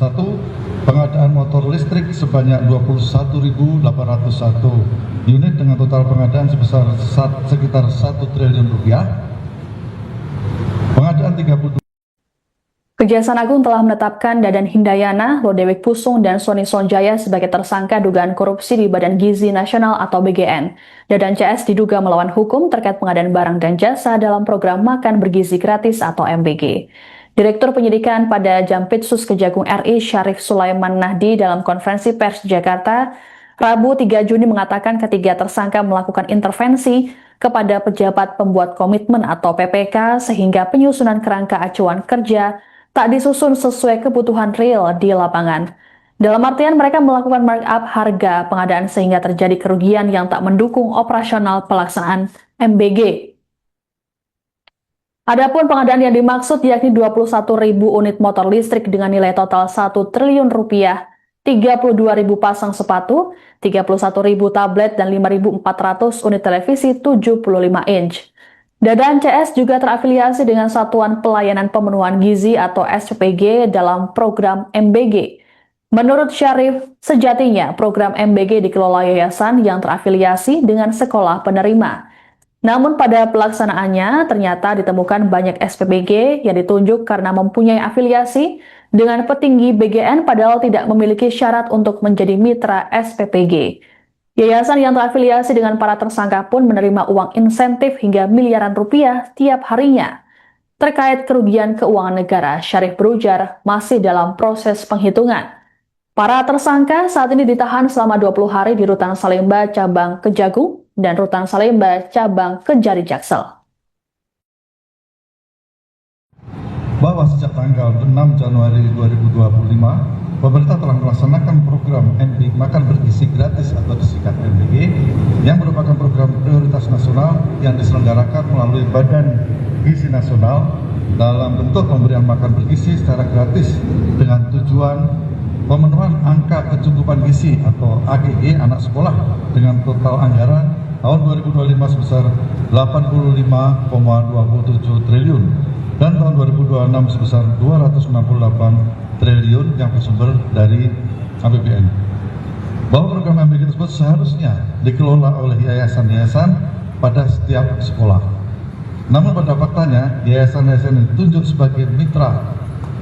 Satu, pengadaan motor listrik sebanyak 21.801 unit dengan total pengadaan sebesar sekitar 1 triliun rupiah. Pengadaan 32. Kejaksaan Agung telah menetapkan Dadan Hindayana, Lodewijk Pusung, dan Sony Sonjaya sebagai tersangka dugaan korupsi di Badan Gizi Nasional atau BGN. Dadan CS diduga melawan hukum terkait pengadaan barang dan jasa dalam program Makan Bergizi Gratis atau MBG. Direktur Penyidikan pada Jampitsus Kejagung RI Syarif Sulaiman Nahdi dalam konferensi pers Jakarta, Rabu 3 Juni mengatakan ketiga tersangka melakukan intervensi kepada pejabat pembuat komitmen atau PPK sehingga penyusunan kerangka acuan kerja tak disusun sesuai kebutuhan real di lapangan. Dalam artian mereka melakukan markup harga pengadaan sehingga terjadi kerugian yang tak mendukung operasional pelaksanaan MBG. Adapun pengadaan yang dimaksud yakni 21.000 unit motor listrik dengan nilai total 1 triliun rupiah, 32.000 pasang sepatu, 31.000 tablet, dan 5.400 unit televisi 75 inch. Dadan CS juga terafiliasi dengan Satuan Pelayanan Pemenuhan Gizi atau SPG dalam program MBG. Menurut Syarif, sejatinya program MBG dikelola yayasan yang terafiliasi dengan sekolah penerima. Namun pada pelaksanaannya ternyata ditemukan banyak SPBG yang ditunjuk karena mempunyai afiliasi dengan petinggi BGN padahal tidak memiliki syarat untuk menjadi mitra SPPG. Yayasan yang terafiliasi dengan para tersangka pun menerima uang insentif hingga miliaran rupiah tiap harinya. Terkait kerugian keuangan negara, Syarif berujar masih dalam proses penghitungan. Para tersangka saat ini ditahan selama 20 hari di Rutan Salemba Cabang Kejagung dan Rutan Salemba Cabang Kejari Jaksel. Bahwa sejak tanggal 6 Januari 2025, pemerintah telah melaksanakan program Makan Bergizi Gratis atau disingkat MBG yang merupakan program prioritas nasional yang diselenggarakan melalui Badan Gizi Nasional dalam bentuk pemberian makan bergizi secara gratis dengan tujuan pemenuhan angka kecukupan gizi atau AGG anak sekolah dengan total anggaran tahun 2025 sebesar 85,27 triliun dan tahun 2026 sebesar 268 triliun yang bersumber dari APBN. Bahwa program MBG tersebut seharusnya dikelola oleh yayasan-yayasan pada setiap sekolah. Namun pada faktanya, yayasan-yayasan yang ditunjuk sebagai mitra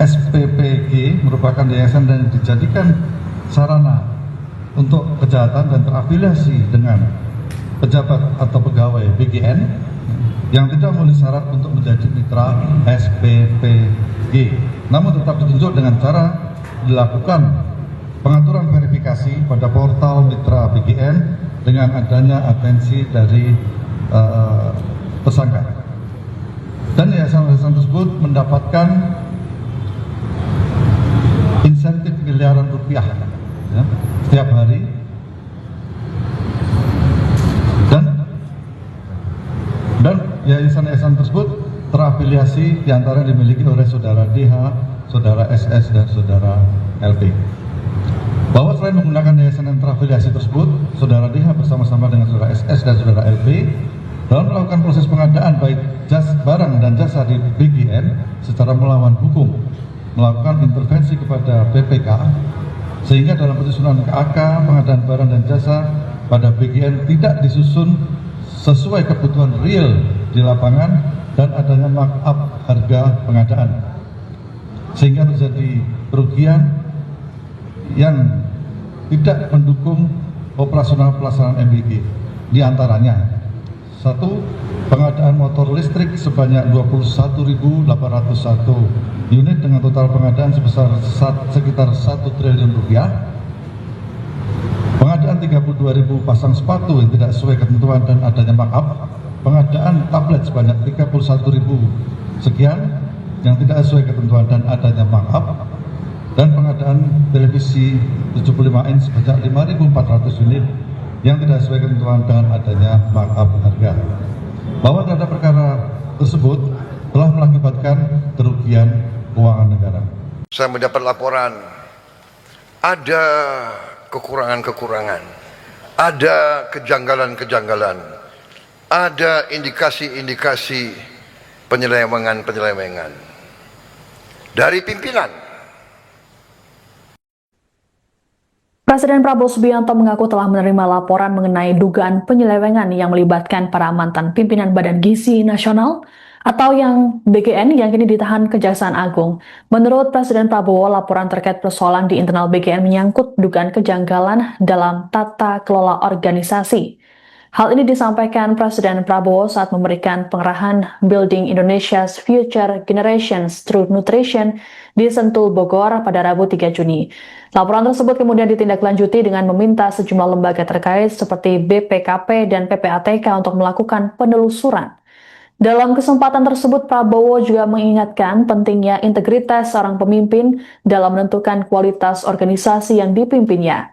SPPG merupakan yayasan yang dijadikan sarana untuk kejahatan dan terafiliasi dengan pejabat atau pegawai BGN yang tidak memenuhi syarat untuk menjadi mitra SPPG, namun tetap ditunjuk dengan cara dilakukan pengaturan verifikasi pada portal mitra BGN dengan adanya atensi dari tersangka. Dan yayasan-yayasan tersebut mendapatkan insentif miliaran rupiah ya, setiap hari. Dan yayasan-yayasan tersebut terafiliasi diantara dimiliki oleh saudara DH, saudara SS, dan saudara LP. Bahwa selain menggunakan yayasan yang terafiliasi tersebut, saudara DH bersama-sama dengan saudara SS dan saudara LP dalam melakukan proses pengadaan baik barang dan jasa di BGN secara melawan hukum, melakukan intervensi kepada PPK, sehingga dalam penyusunan KAK pengadaan barang dan jasa pada BGN tidak disusun sesuai kebutuhan real di lapangan dan adanya markup harga pengadaan, sehingga terjadi kerugian yang tidak mendukung operasional pelaksanaan MBG. Di antaranya, satu, pengadaan motor listrik sebanyak 21.801 unit dengan total pengadaan sebesar sekitar 1 triliun rupiah. Pengadaan 32.000 pasang sepatu yang tidak sesuai ketentuan dan adanya markup. Pengadaan tablet sebanyak 31.000 sekian yang tidak sesuai ketentuan dan adanya markup. Dan pengadaan televisi 75 inch sebanyak 5.400 unit yang tidak sesuai ketentuan dengan adanya markup harga. Bahwa terhadap perkara tersebut telah mengakibatkan kerugian keuangan negara. Saya mendapat laporan ada kekurangan-kekurangan, ada kejanggalan-kejanggalan, ada indikasi-indikasi penyelewengan dari pimpinan Presiden Prabowo Subianto mengaku telah menerima laporan mengenai dugaan penyelewengan yang melibatkan para mantan pimpinan Badan Gizi Nasional atau yang BGN yang kini ditahan Kejaksaan Agung. Menurut Presiden Prabowo, laporan terkait persoalan di internal BGN menyangkut dugaan kejanggalan dalam tata kelola organisasi. Hal ini disampaikan Presiden Prabowo saat memberikan pengerahan Building Indonesia's Future Generations Through Nutrition di Sentul, Bogor pada Rabu 3 Juni. Laporan tersebut kemudian ditindaklanjuti dengan meminta sejumlah lembaga terkait seperti BPKP dan PPATK untuk melakukan penelusuran. Dalam kesempatan tersebut, Prabowo juga mengingatkan pentingnya integritas seorang pemimpin dalam menentukan kualitas organisasi yang dipimpinnya.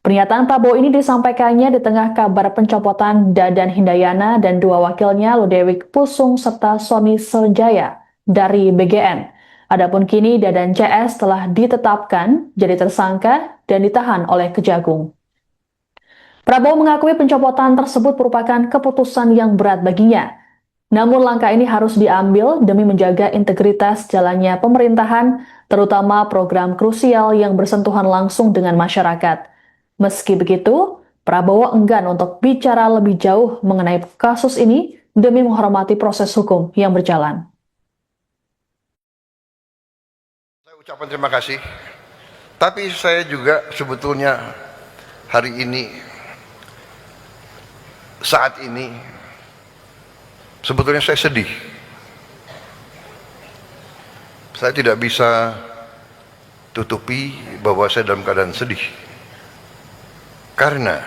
Pernyataan Prabowo ini disampaikannya di tengah kabar pencopotan Dadan Hindayana dan dua wakilnya Ludewig Pusung serta Sony Senjaya dari BGN. Adapun kini Dadan CS telah ditetapkan jadi tersangka dan ditahan oleh Kejagung. Prabowo mengakui pencopotan tersebut merupakan keputusan yang berat baginya. Namun langkah ini harus diambil demi menjaga integritas jalannya pemerintahan, terutama program krusial yang bersentuhan langsung dengan masyarakat. Meski begitu, Prabowo enggan untuk bicara lebih jauh mengenai kasus ini demi menghormati proses hukum yang berjalan. Saya ucapkan terima kasih. Tapi saya juga sebetulnya hari ini, saat ini, sebetulnya saya sedih. Saya tidak bisa tutupi bahwa saya dalam keadaan sedih. Karena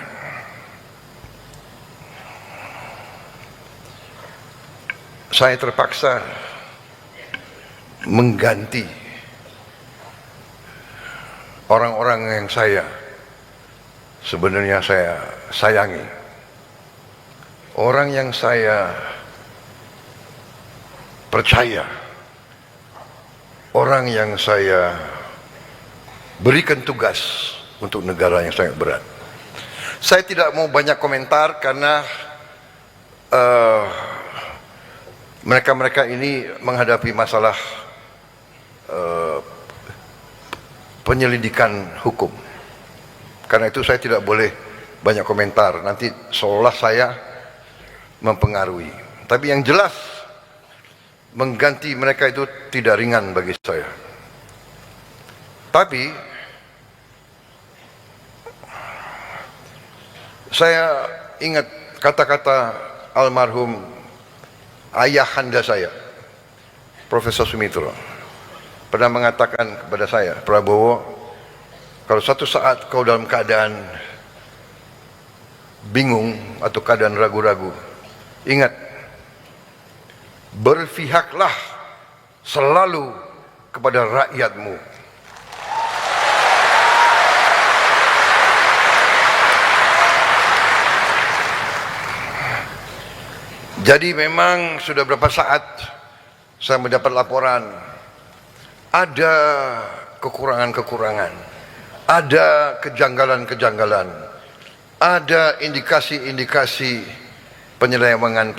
saya terpaksa mengganti orang-orang yang sebenarnya saya sayangi. Orang yang saya percaya, orang yang saya berikan tugas untuk negara yang sangat berat. Saya tidak mau banyak komentar karena mereka-mereka ini menghadapi masalah penyelidikan hukum. Karena itu saya tidak boleh banyak komentar, nanti seolah saya mempengaruhi. Tapi yang jelas, mengganti mereka itu tidak ringan bagi saya. Tapi saya ingat kata-kata almarhum ayahanda saya, Profesor Sumitro, pernah mengatakan kepada saya, Prabowo, kalau suatu saat kau dalam keadaan bingung atau keadaan ragu-ragu, ingat, berpihaklah selalu kepada rakyatmu. Jadi memang sudah berapa saat saya mendapat laporan ada kekurangan-kekurangan, ada kejanggalan-kejanggalan, ada indikasi-indikasi penyelewengan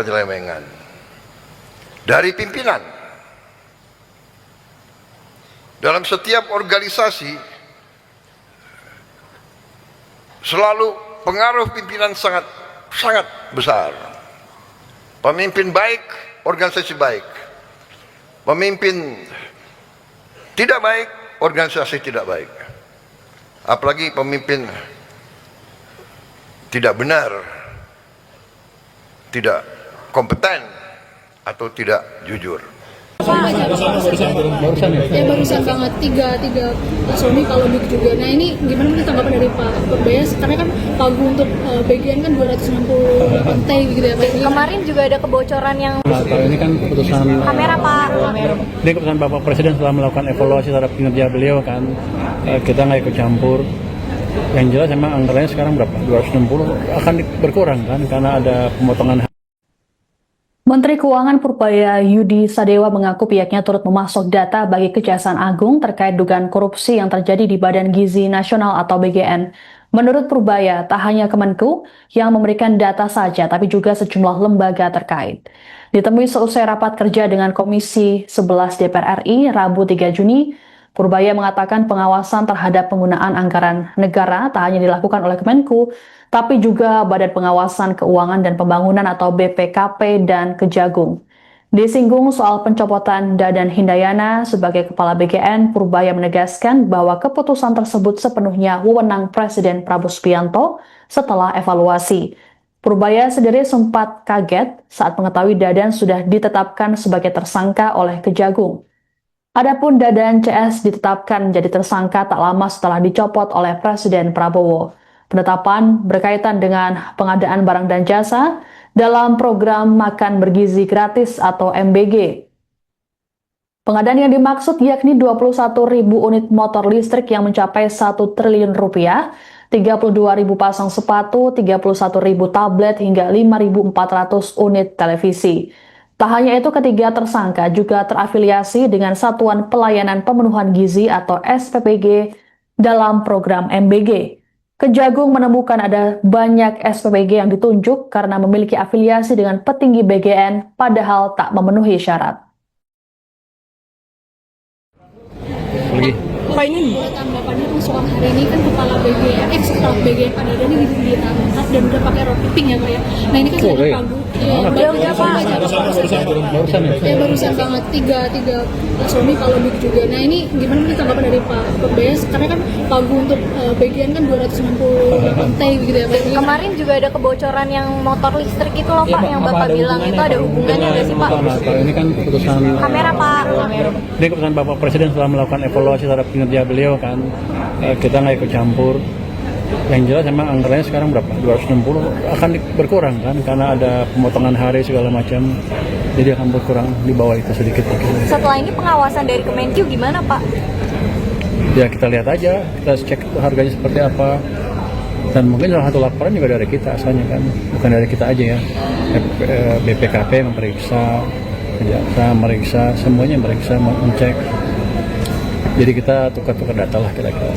dari pimpinan. Dalam setiap organisasi selalu pengaruh pimpinan sangat besar. Pemimpin baik, organisasi baik. Pemimpin tidak baik, organisasi tidak baik. Apalagi pemimpin tidak benar, tidak kompeten, atau tidak jujur. Barusan banget tiga Sony kalau gitu juga. Nah ini gimana nih tanggapan dari Pak Bayas? Karena kan pagu untuk BGN kan 268 T gitu ya Pak. Kemarin juga ada kebocoran yang ini kan keputusan kamera Pak. Ini keputusan Bapak Presiden setelah melakukan evaluasi terhadap kinerja beliau kan, kita nggak ikut campur. Yang jelas memang anggarannya sekarang berapa? 260 akan berkurang kan karena ada pemotongan. Menteri Keuangan Purbaya Yudi Sadewa mengaku pihaknya turut memasok data bagi Kejaksaan Agung terkait dugaan korupsi yang terjadi di Badan Gizi Nasional atau BGN. Menurut Purbaya, tak hanya Kemenku yang memberikan data saja, tapi juga sejumlah lembaga terkait. Ditemui selesai rapat kerja dengan Komisi 11 DPR RI Rabu 3 Juni, Purbaya mengatakan pengawasan terhadap penggunaan anggaran negara tak hanya dilakukan oleh Kemenku, tapi juga Badan Pengawasan Keuangan dan Pembangunan atau BPKP dan Kejagung. Disinggung soal pencopotan Dadan Hindayana sebagai Kepala BGN, Purbaya menegaskan bahwa keputusan tersebut sepenuhnya wewenang Presiden Prabowo Subianto setelah evaluasi. Purbaya sendiri sempat kaget saat mengetahui Dadan sudah ditetapkan sebagai tersangka oleh Kejagung. Adapun Dadan CS ditetapkan menjadi tersangka tak lama setelah dicopot oleh Presiden Prabowo. Penetapan berkaitan dengan pengadaan barang dan jasa dalam program Makan Bergizi Gratis atau MBG. Pengadaan yang dimaksud yakni 21.000 unit motor listrik yang mencapai 1 triliun rupiah, 32.000 pasang sepatu, 31.000 tablet, hingga 5.400 unit televisi. Tak hanya itu, ketiga tersangka juga terafiliasi dengan Satuan Pelayanan Pemenuhan Gizi atau SPPG dalam program MBG. Kejagung menemukan ada banyak SPPG yang ditunjuk karena memiliki afiliasi dengan petinggi BGN padahal tak memenuhi syarat. Pak, ini buat tanggapannya kan soal hari ini kan kepala BGN, kepala BGN Pak Dadan ini ditangkap dan udah pakai rok keping ya Pak ya. Nah ini kan sudah Pagu. Udah Pak. Barusan banget tiga suami kalau big juga. Nah ini gimana nih tanggapan dari Pak Bes? Karena kan Pagu untuk BGN kan 268 T gitu ya Pak. Kemarin juga ada kebocoran yang motor listrik itu loh Pak, yang Bapak bilang itu ada hubungannya nggak sih Pak? Ini kan keputusan Kamera Pak. ini keputusan Bapak Presiden setelah melakukan evaluasi terhadap kinerja beliau kan, kita nggak ikut campur. Yang jelas memang anggarannya sekarang berapa? 260 akan berkurang kan karena ada pemotongan hari segala macam, jadi akan berkurang di bawah itu sedikit. Setelah ini pengawasan dari Kemenkyu gimana Pak? Ya kita lihat aja, kita cek harganya seperti apa, dan mungkin salah satu laporan juga dari kita asalnya kan, bukan dari kita aja ya. BPKP memeriksa, kejaksaan meriksa, semuanya meriksa, mengecek. Jadi kita tukar-tukar data lah kira-kira.